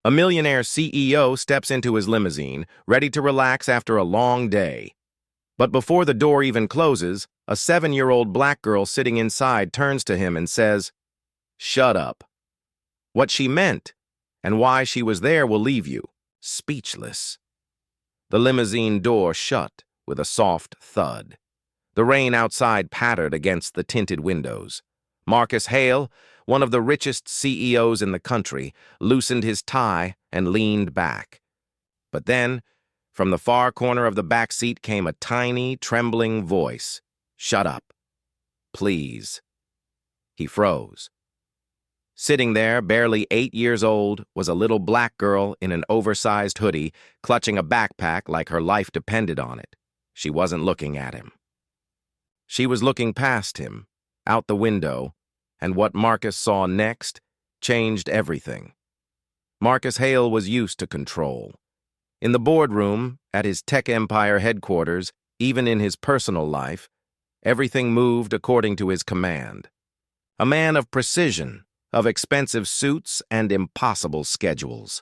A millionaire CEO steps into his limousine, ready to relax after a long day. But before the door even closes, a 7-year-old black girl sitting inside turns to him and says, "Shut up." What she meant and why she was there will leave you speechless. The limousine door shut with a soft thud. The rain outside pattered against the tinted windows. Marcus Hale, one of the richest CEOs in the country, loosened his tie and leaned back. But then, from the far corner of the back seat came a tiny, trembling voice. "Shut up. Please." He froze. Sitting there, barely 8 years old, was a little black girl in an oversized hoodie, clutching a backpack like her life depended on it. She wasn't looking at him. She was looking past him, out the window, and what Marcus saw next changed everything. Marcus Hale was used to control. In the boardroom, at his tech empire headquarters, even in his personal life, everything moved according to his command. A man of precision, of expensive suits and impossible schedules.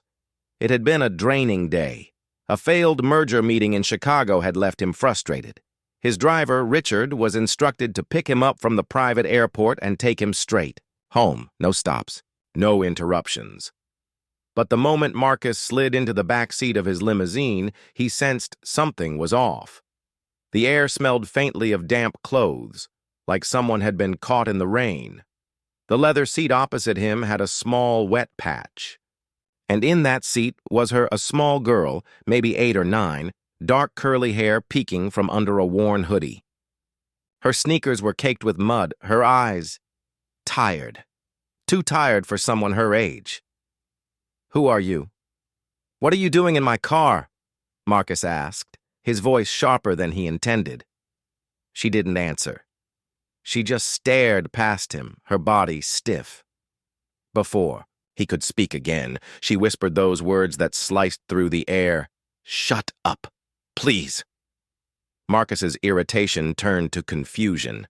It had been a draining day. A failed merger meeting in Chicago had left him frustrated. His driver, Richard, was instructed to pick him up from the private airport and take him straight home. No stops, no interruptions. But the moment Marcus slid into the back seat of his limousine, he sensed something was off. The air smelled faintly of damp clothes, like someone had been caught in the rain. The leather seat opposite him had a small wet patch. And in that seat was a small girl, maybe 8 or 9, dark curly hair peeking from under a worn hoodie. Her sneakers were caked with mud, her eyes tired. Too tired for someone her age. "Who are you? What are you doing in my car?" Marcus asked, his voice sharper than he intended. She didn't answer. She just stared past him, her body stiff. Before he could speak again, she whispered those words that sliced through the air. "Shut up, please." Marcus's irritation turned to confusion.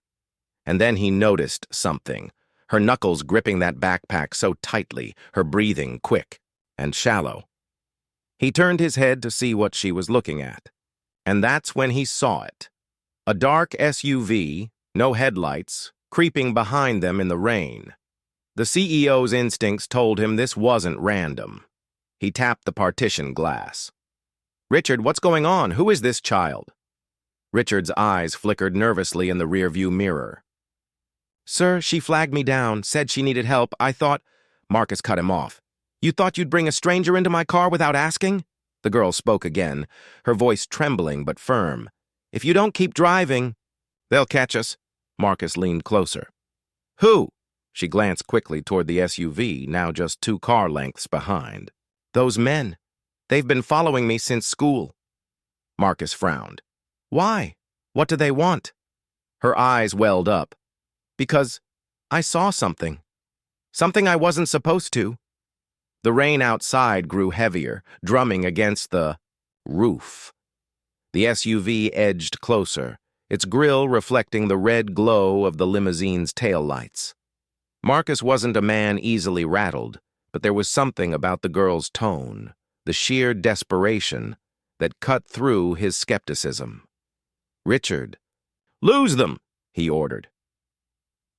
And then he noticed something, her knuckles gripping that backpack so tightly, her breathing quick and shallow. He turned his head to see what she was looking at. And that's when he saw it. A dark SUV, no headlights, creeping behind them in the rain. The CEO's instincts told him this wasn't random. He tapped the partition glass. "Richard, what's going on? Who is this child?" Richard's eyes flickered nervously in the rearview mirror. "Sir, she flagged me down, said she needed help. I thought—" Marcus cut him off. "You thought you'd bring a stranger into my car without asking?" The girl spoke again, her voice trembling but firm. "If you don't keep driving, they'll catch us." Marcus leaned closer. "Who?" She glanced quickly toward the SUV, now just 2 car lengths behind. "Those men. They've been following me since school." Marcus frowned. "Why? What do they want?" Her eyes welled up. "Because I saw something. Something I wasn't supposed to." The rain outside grew heavier, drumming against the roof. The SUV edged closer, its grille reflecting the red glow of the limousine's taillights. Marcus wasn't a man easily rattled, but there was something about the girl's tone, the sheer desperation, that cut through his skepticism. "Richard." "Lose them," he ordered.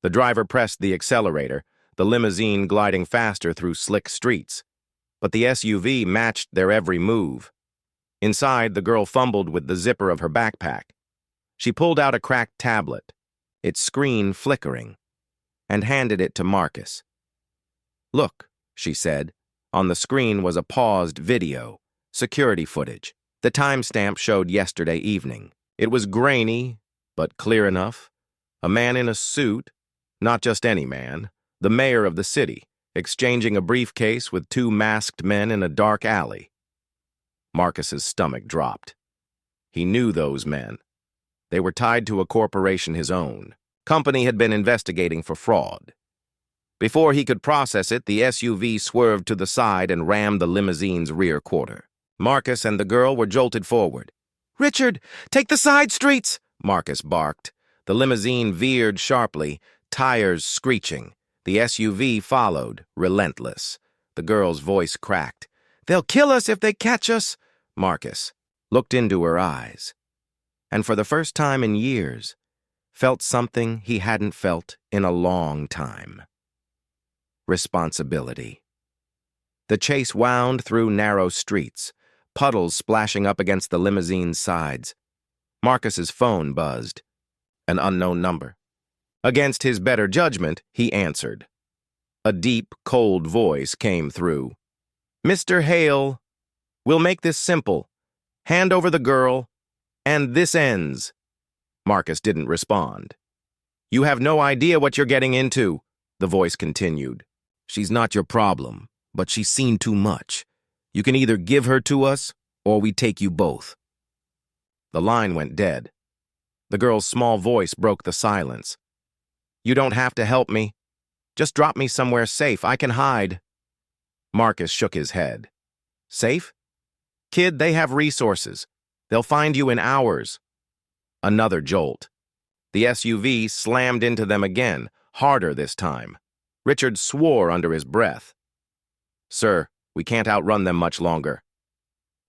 The driver pressed the accelerator, the limousine gliding faster through slick streets. But the SUV matched their every move. Inside, the girl fumbled with the zipper of her backpack. She pulled out a cracked tablet, its screen flickering, and handed it to Marcus. "Look," she said. On the screen was a paused video, security footage. The timestamp showed yesterday evening. It was grainy, but clear enough. A man in a suit, not just any man, the mayor of the city, exchanging a briefcase with 2 masked men in a dark alley. Marcus's stomach dropped. He knew those men. They were tied to a corporation his own. Company had been investigating for fraud. Before he could process it, the SUV swerved to the side and rammed the limousine's rear quarter. Marcus and the girl were jolted forward. "Richard, take the side streets!" Marcus barked. The limousine veered sharply, tires screeching. The SUV followed, relentless. The girl's voice cracked. They'll kill us if they catch us. Marcus looked into her eyes, and for the first time in years, felt something he hadn't felt in a long time. Responsibility. The chase wound through narrow streets, puddles splashing up against the limousine's sides. Marcus's phone buzzed. An unknown number. Against his better judgment, he answered. A deep, cold voice came through. Mr. Hale, we'll make this simple. Hand over the girl, and this ends. Marcus didn't respond. You have no idea what you're getting into, the voice continued. She's not your problem, but she's seen too much. You can either give her to us, or we take you both. The line went dead. The girl's small voice broke the silence. You don't have to help me. Just drop me somewhere safe. I can hide. Marcus shook his head. Safe? Kid, they have resources. They'll find you in hours. Another jolt. The SUV slammed into them again, harder this time. Richard swore under his breath. Sir, we can't outrun them much longer.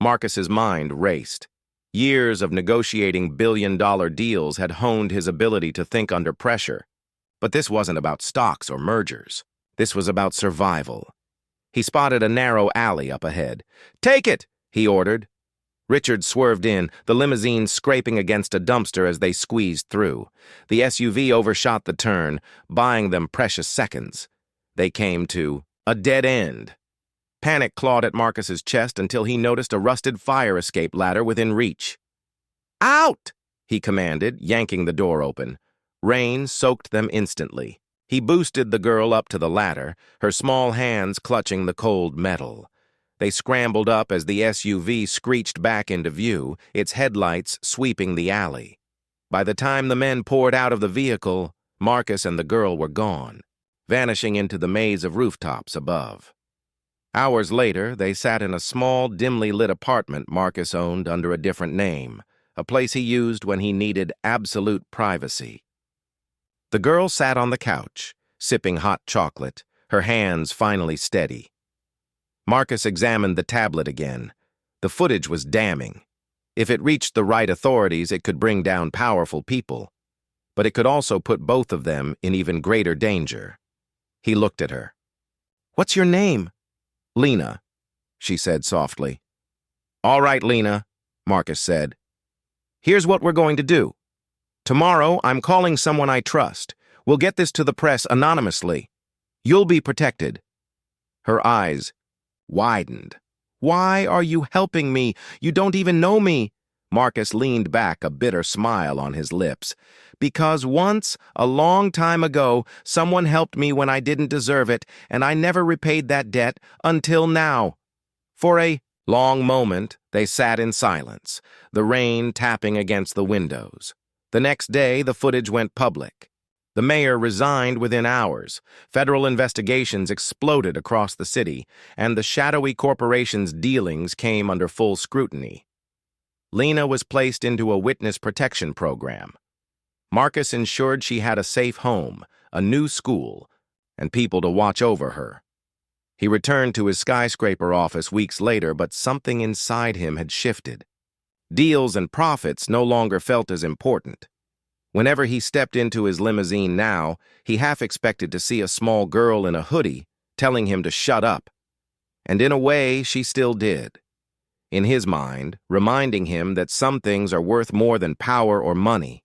Marcus's mind raced. Years of negotiating billion-dollar deals had honed his ability to think under pressure. But this wasn't about stocks or mergers. This was about survival. He spotted a narrow alley up ahead. Take it, he ordered. Richard swerved in, the limousine scraping against a dumpster as they squeezed through. The SUV overshot the turn, buying them precious seconds. They came to a dead end. Panic clawed at Marcus's chest until he noticed a rusted fire escape ladder within reach. Out! He commanded, yanking the door open. Rain soaked them instantly. He boosted the girl up to the ladder, her small hands clutching the cold metal. They scrambled up as the SUV screeched back into view, its headlights sweeping the alley. By the time the men poured out of the vehicle, Marcus and the girl were gone, vanishing into the maze of rooftops above. Hours later, they sat in a small, dimly lit apartment Marcus owned under a different name, a place he used when he needed absolute privacy. The girl sat on the couch, sipping hot chocolate, her hands finally steady. Marcus examined the tablet again. The footage was damning. If it reached the right authorities, it could bring down powerful people. But it could also put both of them in even greater danger. He looked at her. What's your name? Lena, she said softly. All right, Lena, Marcus said. Here's what we're going to do. Tomorrow, I'm calling someone I trust. We'll get this to the press anonymously. You'll be protected. Her eyes widened. Why are you helping me? You don't even know me. Marcus leaned back, a bitter smile on his lips. Because once, a long time ago, someone helped me when I didn't deserve it, and I never repaid that debt until now. For a long moment, they sat in silence, the rain tapping against the windows. The next day, the footage went public. The mayor resigned within hours. Federal investigations exploded across the city, and the shadowy corporation's dealings came under full scrutiny. Lena was placed into a witness protection program. Marcus ensured she had a safe home, a new school, and people to watch over her. He returned to his skyscraper office weeks later, but something inside him had shifted. Deals and profits no longer felt as important. Whenever he stepped into his limousine now, he half expected to see a small girl in a hoodie telling him to shut up. And in a way, she still did. In his mind, reminding him that some things are worth more than power or money.